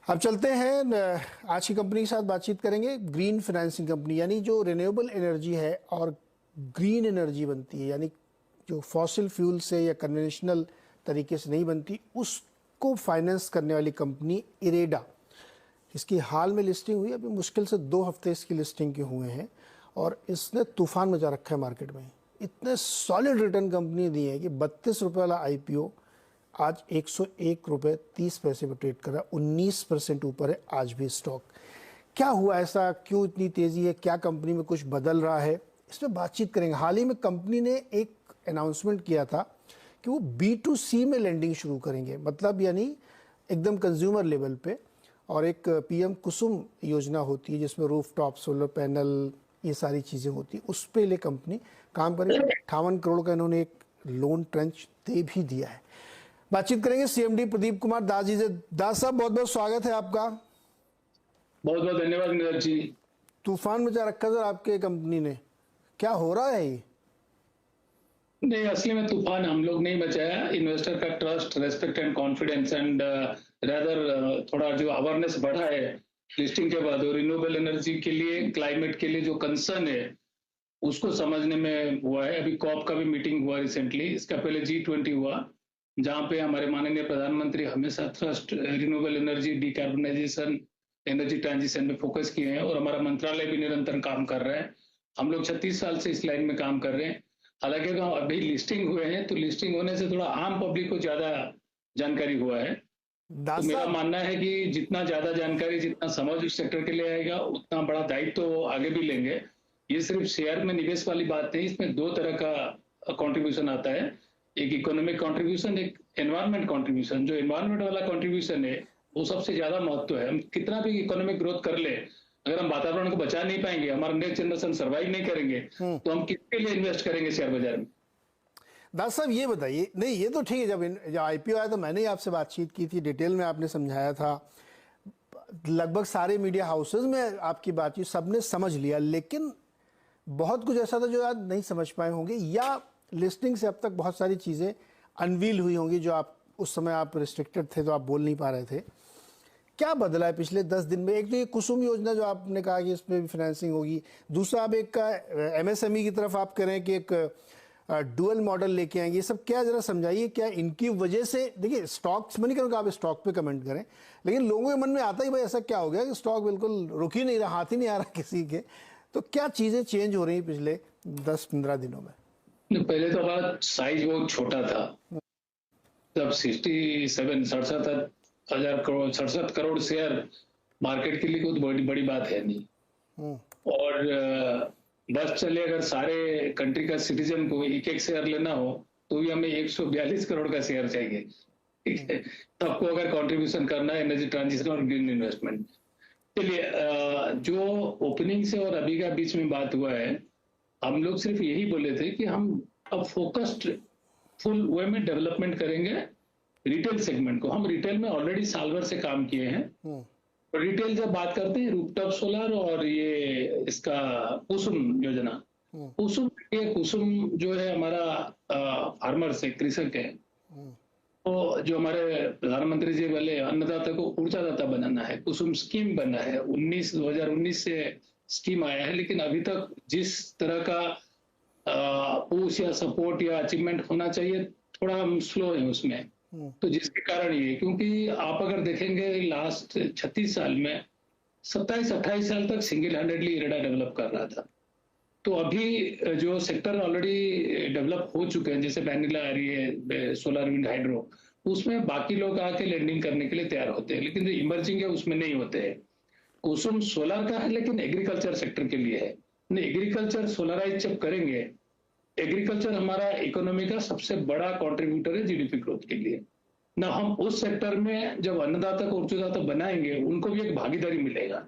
अब चलते हैं आज की कंपनी के साथ बातचीत करेंगे। ग्रीन फाइनेंसिंग कंपनी, यानी जो रिन्यूएबल एनर्जी है और ग्रीन एनर्जी बनती है, यानी जो फॉसिल फ्यूल से या कन्वेंशनल तरीके से नहीं बनती, उसको फाइनेंस करने वाली कंपनी इरेडा। इसकी हाल में लिस्टिंग हुई, अभी मुश्किल से 2 हफ्ते इसकी लिस्टिंग के हुए हैं और इसने तूफान मचा रखा है मार्केट में। इतने सॉलिड रिटर्न कंपनी दी है कि 32 रुपये वाला आईपीओ आज 101 रुपये 30 पैसे पर ट्रेड कर रहा है। 19% ऊपर है आज भी स्टॉक। क्या हुआ ऐसा, क्यों इतनी तेजी है, क्या कंपनी में कुछ बदल रहा है, इस पर बातचीत करेंगे। हाल ही में कंपनी ने एक अनाउंसमेंट किया था कि वो B2C में लैंडिंग शुरू करेंगे, मतलब यानी एकदम कंज्यूमर लेवल पे। और एक PM कुसुम योजना होती है जिसमें रूफटॉप सोलर पैनल ये सारी चीज़ें होती है, उस पे ले कंपनी काम करेगी। 58 करोड़ का इन्होंने एक लोन ट्रंच दे भी दिया है। बातचीत करेंगे CMD प्रदीप कुमार दास जी से। दास साहब, बहुत बहुत स्वागत है आपका। बहुत बहुत धन्यवाद नीरज जी। तूफान मचा रखा सर आपके कंपनी ने, क्या हो रहा है ये? नहीं, असली में तूफान हम लोग नहीं मचाया। इन्वेस्टर का trust, respect and confidence and rather थोड़ा जो अवेयरनेस बढ़ा है लिस्टिंग के बाद, और रिन्यूएबल एनर्जी के लिए, क्लाइमेट के लिए जो कंसर्न है उसको समझने में हुआ है। अभी कॉप का भी मीटिंग हुआ रिसेंटली, इसका पहले G20 हुआ, जहां पे हमारे माननीय प्रधानमंत्री हमेशा thrust renewable energy, decarbonisation, energy transition में फोकस किए हैं, और हमारा मंत्रालय भी निरंतर काम कर रहा है। हम लोग 36 साल से इस लाइन में काम कर रहे हैं। हालांकि अभी लिस्टिंग हुए हैं, तो लिस्टिंग होने से थोड़ा आम पब्लिक को ज्यादा जानकारी हुआ है। तो मेरा मानना है कि जितना ज्यादा जानकारी, जितना समझ उस सेक्टर के लिए आएगा, उतना बड़ा दायित्व वो आगे भी लेंगे। ये सिर्फ शेयर में निवेश वाली बात नहीं, इसमें 2 तरह का कंट्रीब्यूशन आता है। एक इकोनॉमिक कंट्रीब्यूशन, एक एनवायरमेंट कंट्रीब्यूशन। जो एनवायरमेंट वाला कंट्रीब्यूशन है वो सबसे ज्यादा महत्व है। हम कितना भी इकोनॉमिक ग्रोथ कर ले, अगर हम वातावरण को बचा नहीं पाएंगे, हमारा नेक्स्ट जनरेशन सर्वाइव नहीं करेंगे, तो हम किसके लिए इन्वेस्ट करेंगे शेयर बाजार में? दास साहब ये बताइए, नहीं ये तो ठीक है, जब IPO आया तो मैंने ही आपसे बातचीत की थी, डिटेल में आपने समझाया था, लगभग सारे मीडिया हाउसेज में आपकी बातचीत सबने समझ लिया, लेकिन बहुत कुछ ऐसा था जो आज नहीं समझ पाए होंगे, या लिस्टिंग से अब तक बहुत सारी चीज़ें अनवील हुई होंगी जो आप उस समय आप रिस्ट्रिक्टेड थे तो आप बोल नहीं पा रहे थे। क्या बदला है पिछले 10 दिन में? एक तो ये कुसुम योजना जो आपने कहा कि इसमें भी फाइनेंसिंग होगी, दूसरा आप एक का MSME की तरफ आप करें कि एक डुअल मॉडल लेके आएंगे, ये सब क्या, जरा समझाइए। क्या इनकी वजह से, देखिए स्टॉक्स में नहीं करूँगा, आप स्टॉक पे कमेंट करें, लेकिन लोगों के मन में आता है भाई ऐसा क्या हो गया कि स्टॉक बिल्कुल रुक ही नहीं रहा, हाथ ही नहीं आ रहा किसी के। तो क्या चीज़ें चेंज हो रही हैं पिछले 10-15 दिनों में? पहले तो हमारा साइज बहुत छोटा था, जब 67 करोड़ शेयर मार्केट के लिए कोई बड़ी बड़ी बात है नहीं। और बस चले, अगर सारे कंट्री का सिटीजन को एक एक शेयर लेना हो तो भी हमें 142 करोड़ का शेयर चाहिए, ठीक है, सबको अगर कंट्रीब्यूशन करना है एनर्जी ट्रांजिशन और ग्रीन इन्वेस्टमेंट। चलिए, जो ओपनिंग से और अभी का बीच में बात हुआ है, हम लोग सिर्फ यही बोले थे कि हम अब फोकस्ड फुल वे में डेवलपमेंट करेंगे रिटेल सेगमेंट को। हम रिटेल में ऑलरेडी साल भर से काम किए हैं। रिटेल जब बात करते हैं, रूफटॉप सोलर और ये इसका कुसुम योजना, कुसुम जो है हमारा फार्मर से, कृषक है, तो जो हमारे प्रधानमंत्री जी वाले अन्नदाता को ऊर्जादाता बनाना है, कुसुम स्कीम बना है। 2019 से स्कीम आया है, लेकिन अभी तक जिस तरह का पुश या सपोर्ट या अचीवमेंट होना चाहिए, थोड़ा हम स्लो है उसमें। तो जिसके कारण ये, क्योंकि आप अगर देखेंगे लास्ट 36 साल में 27-28 साल तक सिंगल हैंडेडली इरेडा डेवलप कर रहा था। तो अभी जो सेक्टर ऑलरेडी डेवलप हो चुके हैं, जैसे वैनिला आ रही है, सोलर, विंड, हाइड्रो, उसमें बाकी लोग आके लैंडिंग करने के लिए तैयार होते हैं, लेकिन जो इमर्जिंग है उसमें नहीं होते हैं। कुसुम सोलर का है, लेकिन एग्रीकल्चर सेक्टर के लिए है। एग्रीकल्चर सोलराइज जब करेंगे, एग्रीकल्चर हमारा इकोनॉमी का सबसे बड़ा कंट्रीब्यूटर है GDP ग्रोथ के लिए ना। हम उस सेक्टर में जब अन्नदाता को ऊर्जादाता बनाएंगे, उनको भी एक भागीदारी मिलेगा।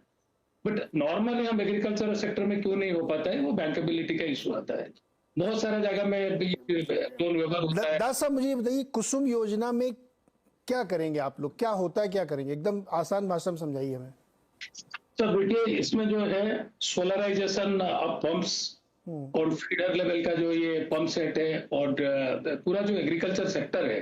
बट नॉर्मली हम एग्रीकल्चर सेक्टर में क्यों नहीं हो पाता है, वो बैंकेबिलिटी का इशू आता है। बहुत सारा जगह में लोन व्यवहार होता है। दास साहब मुझे ये बताइए, कुसुम योजना में क्या करेंगे आप लोग, क्या होता है, क्या करेंगे? एकदम आसान भाषा में समझाइए हमें। तो देखिए, इसमें जो है सोलराइजेशन ऑफ पंप्स और फीडर लेवल का जो ये पंप सेट है, और पूरा जो एग्रीकल्चर सेक्टर है,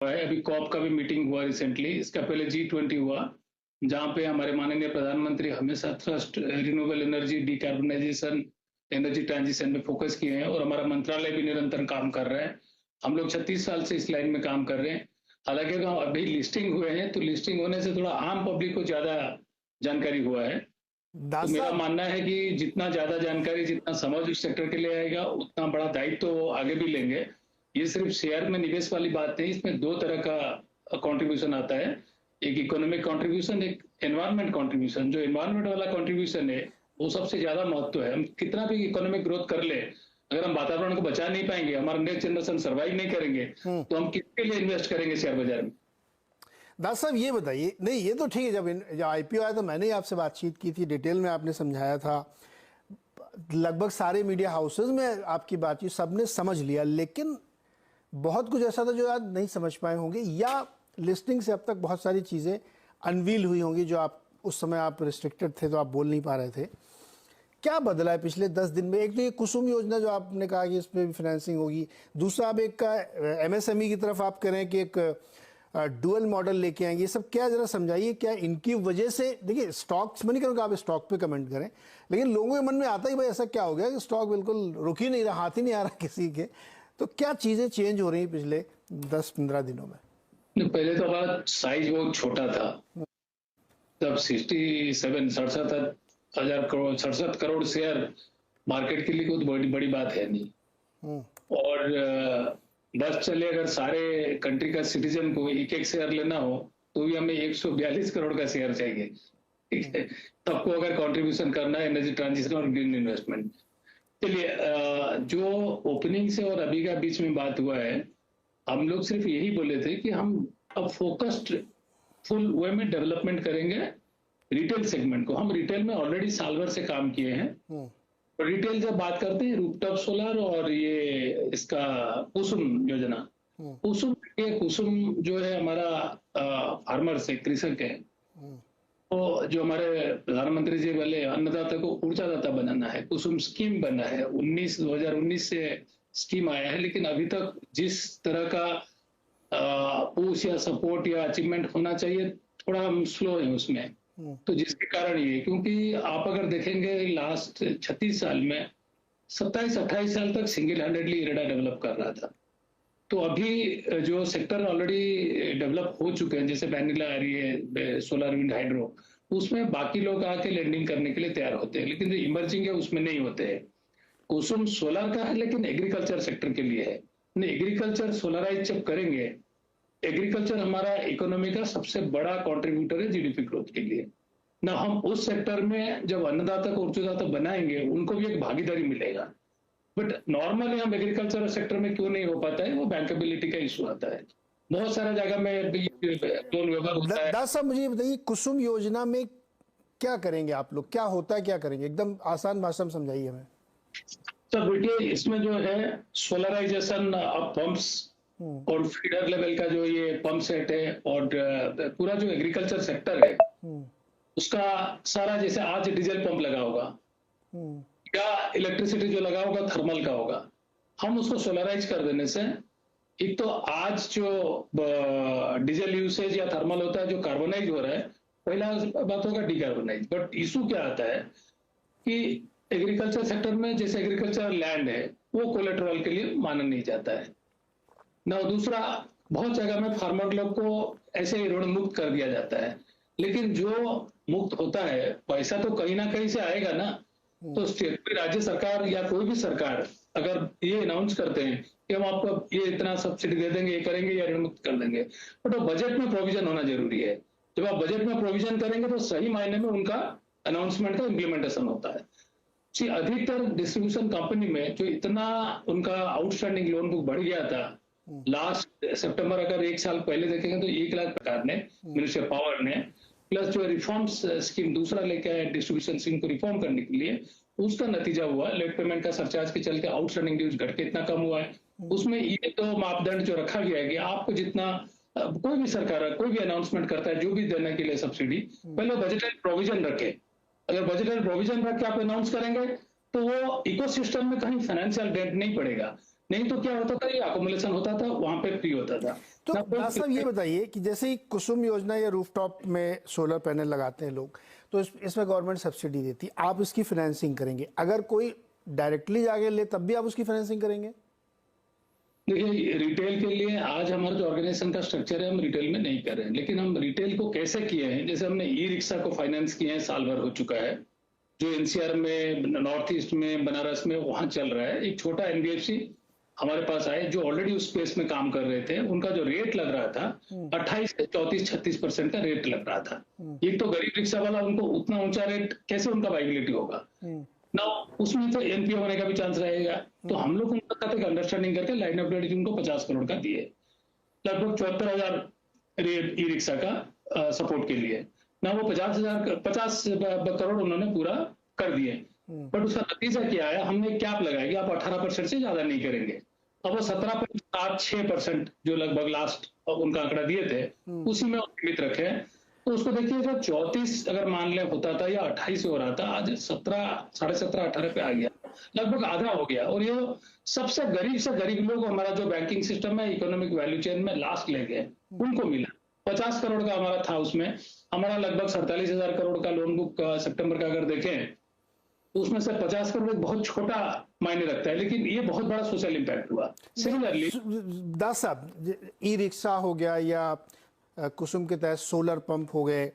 अभी कॉप का भी मीटिंग हुआ रिसेंटली, इसका पहले G20 हुआ, जहां पे हमारे माननीय प्रधानमंत्री हमेशा thrust renewable energy, decarbonisation, energy transition में फोकस किए हैं और हमारा मंत्रालय भी निरंतर काम कर रहा है। हम लोग 36 साल से इस लाइन में काम कर रहे हैं। हालांकि अगर अभी लिस्टिंग हुए हैं तो लिस्टिंग होने से थोड़ा आम पब्लिक को ज्यादा जानकारी हुआ है। तो मेरा मानना है कि जितना ज्यादा जानकारी, जितना समझ उस सेक्टर के लिए आएगा, उतना बड़ा दायित्व तो आगे भी लेंगे। ये सिर्फ शेयर में निवेश वाली बात नहीं, इसमें दो तरह का कंट्रीब्यूशन आता है। एक इकोनॉमिक कंट्रीब्यूशन, एक एनवायरमेंट कंट्रीब्यूशन। जो एनवायरमेंट वाला कंट्रीब्यूशन है वो सबसे ज्यादा महत्व है। हम कितना भी इकोनॉमिक ग्रोथ कर ले, अगर हम वातावरण को बचा नहीं पाएंगे, हमारा नेक्स्ट जनरेशन सर्वाइव नहीं करेंगे, तो हम किसके लिए इन्वेस्ट करेंगे शेयर बाजार में? दास साहब ये बताइए, नहीं ये तो ठीक है, जब आईपीओ आया तो मैंने ही आपसे बातचीत की थी, डिटेल में आपने समझाया था, लगभग सारे मीडिया हाउसेज में आपकी बातचीत सबने समझ लिया, लेकिन बहुत कुछ ऐसा था जो आज नहीं समझ पाए होंगे, या लिस्टिंग से अब तक बहुत सारी चीज़ें अनवील हुई होंगी जो आप उस समय आप रिस्ट्रिक्टेड थे तो आप बोल नहीं पा रहे थे। क्या बदला है पिछले 10 दिन में? एक तो ये कुसुम योजना जो आपने कहा कि इसमें भी फाइनेंसिंग होगी, दूसरा आप एक का एमएसएमई की तरफ आप करें कि एक डुअल मॉडल लेके आएंगे, ये सब क्या जरा समझाइए। क्या इनकी वजह से, देखिए स्टॉक्स में नहीं करूँगा, आप स्टॉक पे कमेंट करें, लेकिन लोगों के मन में आता ही भाई ऐसा क्या हो गया कि स्टॉक बिल्कुल रुक ही नहीं रहा, हाथ ही नहीं आ रहा किसी के, तो क्या चीज़ें चेंज हो रही हैं पिछले 10-15 दिनों में? पहले तो हमारा साइज बहुत छोटा था, तब 67 करोड़ शेयर मार्केट के लिए कोई बड़ी बात है नहीं। और बस चले अगर सारे कंट्री का सिटीजन को एक एक शेयर लेना हो तो भी हमें 142 करोड़ का शेयर चाहिए, ठीक है, सबको अगर कंट्रीब्यूशन करना है एनर्जी ट्रांजिशन और ग्रीन इन्वेस्टमेंट। चलिए, जो ओपनिंग से और अभी का बीच में बात हुआ है, हम लोग सिर्फ यही बोले थे कि हम अब फोकस्ड फुल वे में डेवलपमेंट करेंगे रिटेल सेगमेंट को। हम रिटेल में ऑलरेडी साल भर से काम किए हैं। रिटेल जब बात करते हैं, रूफटॉप सोलर और ये इसका कुसुम योजना, कुसुम जो है हमारा फार्मर से, कृषक है, तो जो हमारे प्रधानमंत्री जी बोले अन्नदाता को ऊर्जादाता बनाना है, कुसुम स्कीम बना है, 2019 से स्कीम आया है, लेकिन अभी तक जिस तरह का पुश या सपोर्ट या अचीवमेंट होना चाहिए, थोड़ा हम स्लो है उसमें। तो जिसके कारण ये, क्योंकि आप अगर देखेंगे लास्ट 36 साल में 27-28 साल तक सिंगल हैंडेडली इरेडा डेवलप कर रहा था। तो अभी जो सेक्टर ऑलरेडी डेवलप हो चुके हैं, जैसे वैनिला आ रही है, सोलर, विंड, हाइड्रो, उसमें बाकी लोग आके लैंडिंग करने के लिए तैयार होते हैं, लेकिन जो इमर्जिंग है उसमें नहीं होते हैं। कुसुम सोलर का है लेकिन एग्रीकल्चर सेक्टर के लिए है। एग्रीकल्चर सोलराइज जब करेंगे, एग्रीकल्चर हमारा इकोनॉमी का सबसे बड़ा कंट्रीब्यूटर है जीडीपी ग्रोथ के लिए ना। हम उस सेक्टर में जब अन्नदाता को ऊर्जादाता बनाएंगे, उनको भी एक भागीदारी मिलेगा। बट नॉर्मली हम एग्रीकल्चर सेक्टर में क्यों नहीं हो पाता है, वो बैंकेबिलिटी का इशू आता है। बहुत सारा जगह में लोन व्यवहार होता है। दास साहब मुझे बताइए, कुसुम योजना में क्या करेंगे आप लोग, क्या होता है, क्या करेंगे, एकदम आसान भाषा में समझाइए हमें। सर बेटिए, इसमें जो है सोलराइजेशन ऑफ पंप्स और फीडर लेवल का जो ये पंप सेट है, और पूरा जो एग्रीकल्चर सेक्टर है उसका सारा, जैसे आज डीजल पंप लगा होगा या इलेक्ट्रिसिटी जो लगा होगा थर्मल का होगा, हम उसको सोलराइज कर देने से एक तो आज जो डीजल यूसेज या थर्मल होता है जो कार्बोनाइज हो रहा है, पहला बात होगा डिकार्बोनाइज। बट इशू क्या आता है कि एग्रीकल्चर सेक्टर में जैसे एग्रीकल्चर लैंड है वो कोलेटरल के लिए माना नहीं जाता है ना। दूसरा, बहुत जगह में फार्मर लोग को ऐसे ही ऋण मुक्त कर दिया जाता है, लेकिन जो मुक्त होता है पैसा तो कहीं ना कहीं से आएगा ना। तो राज्य सरकार या कोई भी सरकार अगर ये अनाउंस करते हैं कि हम आपको ये इतना सब्सिडी दे देंगे, ये करेंगे या ऋण मुक्त कर देंगे, बट बजट में प्रोविजन होना जरूरी है। जब आप बजट में प्रोविजन करेंगे तो सही मायने में उनका अनाउंसमेंट का इम्प्लीमेंटेशन होता है। अधिकतर डिस्ट्रीब्यूशन कंपनी में जो इतना उनका आउटस्टैंडिंग लोन बुक बढ़ गया था लास्ट सितंबर, अगर एक साल पहले देखेंगे तो 1 लाख सरकार ने, मिनिस्ट्री ऑफ पावर ने, प्लस जो रिफॉर्म्स स्कीम दूसरा लेके आए डिस्ट्रीब्यूशन स्कीम को रिफॉर्म करने के लिए, उसका नतीजा हुआ लेट पेमेंट का सरचार्ज के चलते आउटस्टैंडिंग ड्यूज घट के इतना कम हुआ है। उसमें ये तो मापदंड जो रखा गया है कि आपको जितना, कोई भी सरकार कोई भी अनाउंसमेंट करता है जो भी देने के लिए सब्सिडी, पहले बजटरी प्रोविजन रखे। अगर बजटरी प्रोविजन रख के आप अनाउंस करेंगे तो वो इकोसिस्टम में कहीं फाइनेंशियल डेट नहीं पड़ेगा। नहीं तो क्या होता था, ये अकोमोलेशन होता था, वहां पे फ्री होता था। तो ना दास साहब ये बताइए कि जैसे ही कुसुम योजना या रूफटॉप में सोलर पैनल लगाते हैं लोग, तो इसमें गवर्नमेंट सब्सिडी देती है, आप इसकी फाइनेंसिंग करेंगे। अगर कोई डायरेक्टली जाके ले तब भी आप उसकी फाइनेंसिंग करेंगे? देखिए, रिटेल के लिए आज हमारा जो ऑर्गेनाइजेशन का स्ट्रक्चर है, हम रिटेल में नहीं कर रहे हैं, लेकिन हम रिटेल को कैसे किए हैं, जैसे हमने ई रिक्शा को फाइनेंस किए हैं, साल भर हो चुका है, जो एनसीआर में, नॉर्थ ईस्ट में, बनारस में वहां चल रहा है। एक छोटा एनबीएफसी हमारे पास आए जो ऑलरेडी उस स्पेस में काम कर रहे थे, उनका जो रेट लग रहा था 28 से 34-36% का रेट लग रहा था। एक तो गरीब रिक्शा वाला, उनको उतना ऊंचा रेट कैसे उनका वाइबिलिटी होगा ना, उसमें तो एनपीओ होने का भी चांस रहेगा। तो हम लोग उनका साथ एक अंडरस्टैंडिंग करके लाइन ऑफ क्रेडिट उनको 50 करोड़ का दिए, लगभग 74,000 रेट ई रिक्शा का सपोर्ट के लिए ना। वो 50 करोड़ उन्होंने पूरा कर दिए। बट उसका नतीजा क्या है, हमने कैप लगाया कि आप 18% से ज्यादा नहीं करेंगे। अब वो 17.76% जो लगभग लास्ट उनका आंकड़ा दिए थे, उसी में सीमित रखे। तो उसको देखिए, जो 34 अगर मान ले होता था या 28 हो रहा था, आज 17, 17.5, 18 पे आ गया, लगभग आधा हो गया। और ये सबसे गरीब लोग, हमारा जो बैंकिंग सिस्टम है, इकोनॉमिक वैल्यू चेन में लास्ट ले गए, उनको मिला। 50 करोड़ का हमारा था, उसमें हमारा लगभग 47,000 करोड़ का लोन बुक सितंबर का अगर देखें, तो उसमें से 50 करोड़ एक बहुत छोटा मायने रखता है, लेकिन ये बहुत बड़ा सोशल इंपैक्ट हुआ। सिमिलरली दास साहब, ई रिक्शा हो गया या कुसुम के तहत सोलर पंप हो गए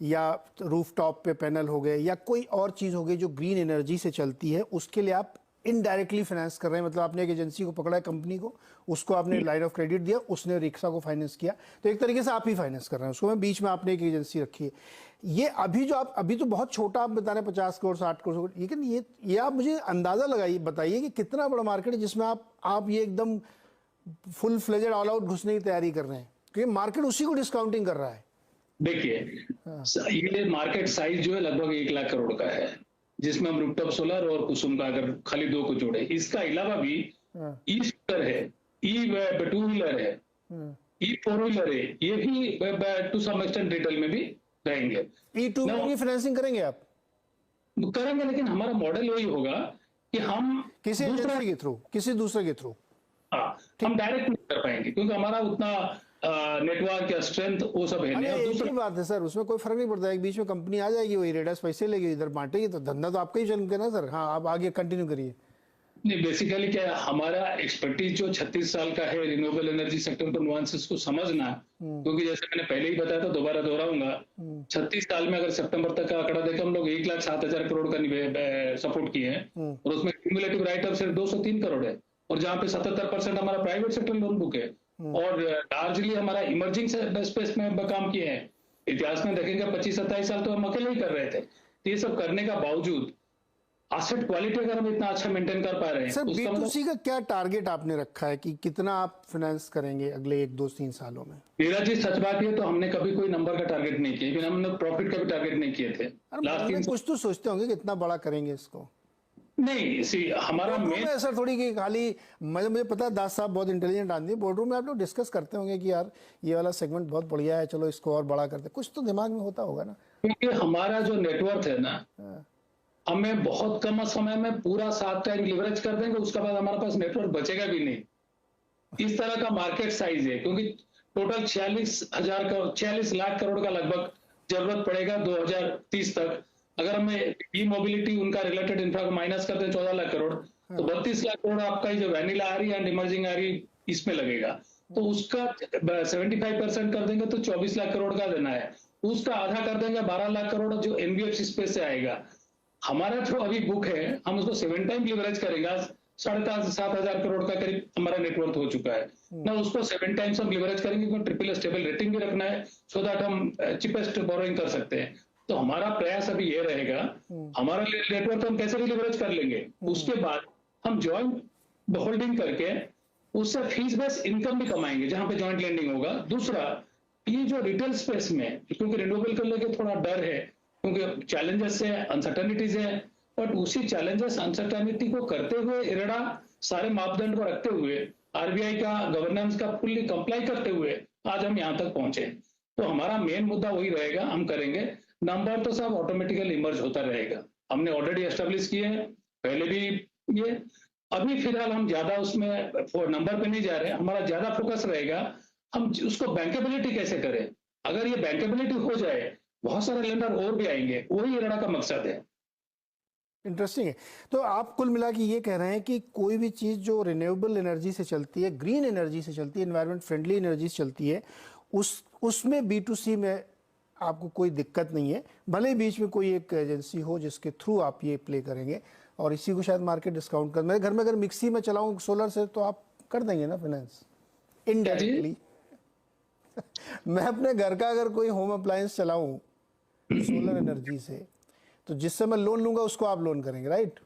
या रूफटॉप पे पैनल हो गए या कोई और चीज़ हो गई जो ग्रीन एनर्जी से चलती है, उसके लिए आप इनडायरेक्टली फाइनेंस कर रहे हैं। मतलब आपने एक एजेंसी को पकड़ा है, कंपनी को, उसको आपने लाइन ऑफ क्रेडिट दिया, उसने रिक्शा को फाइनेंस किया, तो एक तरीके से आप ही फाइनेंस कर रहे हैं उसको, में बीच में आपने एक एजेंसी रखी है। ये अभी तो बहुत छोटा आप बता रहे हैं, 50 करोड़ 60 करोड़, लेकिन ये आप मुझे अंदाजा लगाइए, बताइए कि कितना बड़ा मार्केट है जिसमें आप ये एकदम फुल फ्लेजेड ऑल आउट घुसने की तैयारी कर रहे हैं, क्योंकि मार्केट उसी को डिस्काउंटिंग कर रहा है। देखिए, ये मार्केट साइज जो है लगभग 1 लाख करोड़ का है, जिसमें हम रूफटॉप सोलर और कुसुम का अगर खाली 2 को जोड़े। इसका अलावा भी ई स्कूटर है, ई टू व्हीलर है, ई फोर व्हीलर है, ये भी टू सम एक्सटेंट रिटेल में भी रहेंगे। ई टू व्हीलर की फाइनेंसिंग करेंगे आप? करेंगे, लेकिन हमारा मॉडल वही होगा कि हम किसी दूसरे के थ्रू हम डायरेक्ट नहीं कर पाएंगे, क्योंकि हमारा उतना नेटवर्क या स्ट्रेंथ वो सब है नहीं। दूसरी बात है सर, उसमें कोई फर्क नहीं पड़ता, एक बीच में कंपनी आ जाएगी, वही रेडर्स पैसे लेगी, इधर बांटेगी, तो धंधा तो आपका ही चल ना सर। हाँ, आप आगे कंटिन्यू करिए। नहीं, बेसिकली क्या है, हमारा एक्सपर्टीज जो 36 साल का है रिन्यूएबल एनर्जी सेक्टर को, नुआंसेस को समझना, क्योंकि जैसे मैंने पहले ही बताया था, दोबारा दोहराऊंगा, 36 साल में अगर सितंबर तक का आंकड़ा देखें, हम लोग 1,07,000 करोड़ का सपोर्ट किए हैं, और उसमें क्यूमुलेटिव राइट ऑफ सिर्फ 203 करोड़ है, और जहां पे 77% हमारा प्राइवेट सेक्टर लोन बुक है, और लार्जली हमारा इमर्जिंग स्पेस में काम किए हैं। इतिहास में देखेंगे 25-27 साल तो हम अकेले ही कर रहे थे। तो ये सब करने का बावजूद एसेट क्वालिटी अगर हम इतना अच्छा मेंटेन कर पा रहे हैं, सर B2C का क्या टारगेट आपने रखा है कि कितना आप फाइनेंस करेंगे अगले 1-2-3 सालों में? मेरा जी सच बात है, तो हमने कभी कोई नंबर का टारगेट नहीं किया, लेकिन हमने प्रॉफिट का भी टारगेट नहीं किए थे। लास्ट 3 कुछ तो सोचते होंगे कितना बड़ा करेंगे इसको? नहीं, सी हमारा मेन ऐसा थोड़ी कि खाली मुझे पता है दास साहब बहुत इंटेलिजेंट आदमी है, बोर्डरूम में आप लोग डिस्कस करते होंगे कि यार ये वाला सेगमेंट बहुत बढ़िया है, चलो इसको और बड़ा करते, कुछ तो दिमाग में होता होगा ना। क्योंकि हमारा जो नेटवर्क है ना, हमें बहुत कम समय में पूरा 7 टाइम लिवरेज कर देंगे, उसके बाद हमारे पास नेटवर्क बचेगा भी नहीं। इस तरह का मार्केट साइज है, क्योंकि टोटल 46 लाख करोड़ का लगभग जरूरत पड़ेगा 2030 तक। अगर हमें ई मोबिलिटी उनका रिलेटेड इंफ्रा को माइनस करते हैं 14 लाख करोड़, तो 32 लाख करोड़ आपका जो वैनिला आ रही है एंड इमर्जिंग आ रही इसमें लगेगा। तो उसका 75% कर देंगे तो 24 लाख करोड़ का देना है, उसका आधा कर देंगे 12 लाख करोड़ जो एनबीएफसी स्पेस से आएगा। हमारा जो अभी बुक है, हम उसको 7 टाइम लिवरेज करेंगे। 7,500 करोड़ का करीब हमारा नेटवर्क हो चुका है ना, उसको 7 टाइम्स हम लिवरेज करेंगे, क्योंकि ट्रिपल स्टेबल रेटिंग भी रखना है, सो दैट हम चीपेस्ट बोरोइंग कर सकते हैं। तो हमारा प्रयास अभी ये रहेगा, हमारा नेटवर्क हम कैसे भी लिवरेज कर लेंगे, उसके बाद हम जॉइंट होल्डिंग करके उससे फीस बेस इनकम भी कमाएंगे, जहां पे जॉइंट लैंडिंग होगा। दूसरा, ये जो रिटेल स्पेस में, क्योंकि रिन्यूएबल को लेके थोड़ा डर है, क्योंकि चैलेंजेस है, अनसर्टेनिटीज है, बट उसी चैलेंजेस अनसर्टेनिटी को करते हुए, इरेडा सारे मापदंड को रखते हुए, आरबीआई का गवर्नेंस का फुल्ली कंप्लाई करते हुए आज हम यहां तक पहुंचे। तो हमारा मेन मुद्दा वही रहेगा, हम करेंगे, नंबर तो सब ऑटोमेटिकली इमर्ज होता रहेगा। हमने ऑलरेडी एस्टेब्लिश किए हैं पहले भी ये, अभी फिलहाल हम ज्यादा उसमें नंबर पे नहीं जा रहे, हमारा ज्यादा फोकस रहेगा हम उसको बैंकेबिलिटी कैसे करें। अगर ये बैंकेबिलिटी हो जाए, बहुत सारे लेंडर और भी आएंगे, वही इराडा का मकसद है। इंटरेस्टिंग है। तो आप कुल मिला के ये कह रहे हैं कि कोई भी चीज़ जो रिन्यूएबल एनर्जी से चलती है, ग्रीन एनर्जी से चलती है, एनवायरनमेंट फ्रेंडली एनर्जी से चलती है, उसमें B2C में आपको कोई दिक्कत नहीं है, भले ही बीच में कोई एक एजेंसी हो जिसके थ्रू आप ये प्ले करेंगे, और इसी को शायद मार्केट डिस्काउंट कर। मेरे घर में अगर मिक्सी में चलाऊँ सोलर से तो आप कर देंगे ना फाइनेंस इनडायरेक्टली। मैं अपने घर का अगर कोई होम अप्लायंस चलाऊं सोलर एनर्जी से, तो जिससे मैं लोन लूंगा उसको आप लोन करेंगे, राइट?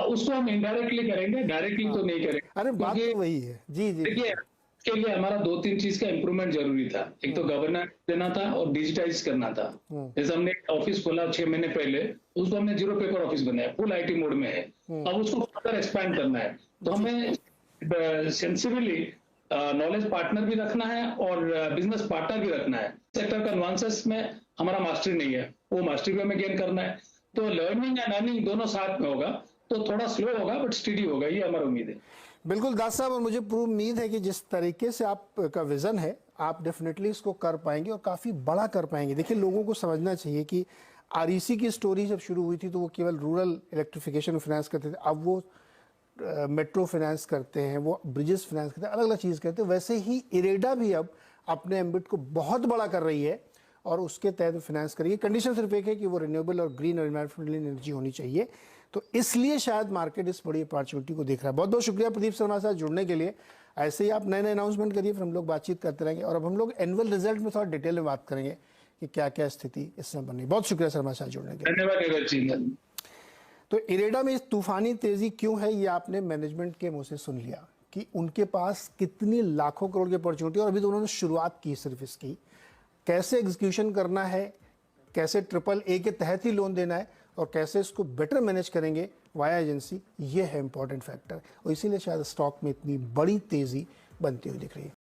उसको हम इनडायरेक्टली करेंगे, डायरेक्टली तो नहीं करेंगे। अरे बात तो वही है। जी जी। देखिए, इसके लिए हमारा 2-3 चीज का इंप्रूवमेंट जरूरी था। एक तो गवर्नेंस देना था और डिजिटाइज करना था। जैसे हमने ऑफिस खोला 6 महीने पहले, उसको हमने 0 पेपर ऑफिस बनाया, फुल IT मोड में है। अब उसको फर्दर एक्सपैंड करना है, तो हमें सेंसिबली नॉलेज पार्टनर भी रखना है और बिजनेस पार्टनर भी रखना है। सेक्टर का नुआंसेस में हमारा मास्टरी नहीं है, वो मास्टरी भी हमें गेन करना है। तो लर्निंग एंड अर्निंग दोनों साथ में होगा, तो थोड़ा स्लो होगा बट स्टडी होगा, ये हमारी उम्मीद है। बिल्कुल दास साहब, और मुझे पूरी उम्मीद है कि जिस तरीके से आपका विजन है आप डेफिनेटली इसको कर पाएंगे और काफ़ी बड़ा कर पाएंगे। देखिए, लोगों को समझना चाहिए कि REC की स्टोरी जब शुरू हुई थी तो वो केवल रूरल इलेक्ट्रिफिकेशन फाइनेंस करते थे, अब वो मेट्रो फाइनेंस करते हैं, वो ब्रिजेस फाइनेंस करते हैं, अलग अलग चीज़ करते हैं। वैसे ही इरेडा भी अब अपने एम्बिट को बहुत बड़ा कर रही है और उसके तहत फाइनेंस करेगी। कंडीशन सिर्फ एक है कि वो रिन्यूएबल और ग्रीन और एनवायरमेंटल एनर्जी होनी चाहिए, तो इसलिए शायद मार्केट इस बड़ी अपॉर्चुनिटी को देख रहा है। बहुत बहुत शुक्रिया प्रदीप शर्मा साहब जुड़ने के लिए। ऐसे ही आप नए नए अनाउंसमेंट करिए, फिर हम लोग बातचीत करते रहेंगे, और अब हम लोग एनुअल रिजल्ट में थोड़ा डिटेल में बात करेंगे कि क्या क्या स्थिति इस समय बनी। बहुत शुक्रिया शर्मा साहब जुड़ने के लिए। धन्यवाद। तो इरेडा में इस तूफानी तेजी क्यों है, ये आपने मैनेजमेंट के मुंह से सुन लिया कि उनके पास कितनी लाखों करोड़ की अपॉर्चुनिटी, और अभी तो उन्होंने शुरुआत की सिर्फ इसकी, कैसे एग्जीक्यूशन करना है, कैसे AAA के तहत ही लोन देना है, और कैसे इसको बेटर मैनेज करेंगे वाया एजेंसी, ये है इंपॉर्टेंट फैक्टर, और इसीलिए शायद स्टॉक में इतनी बड़ी तेजी बनती हुई दिख रही है।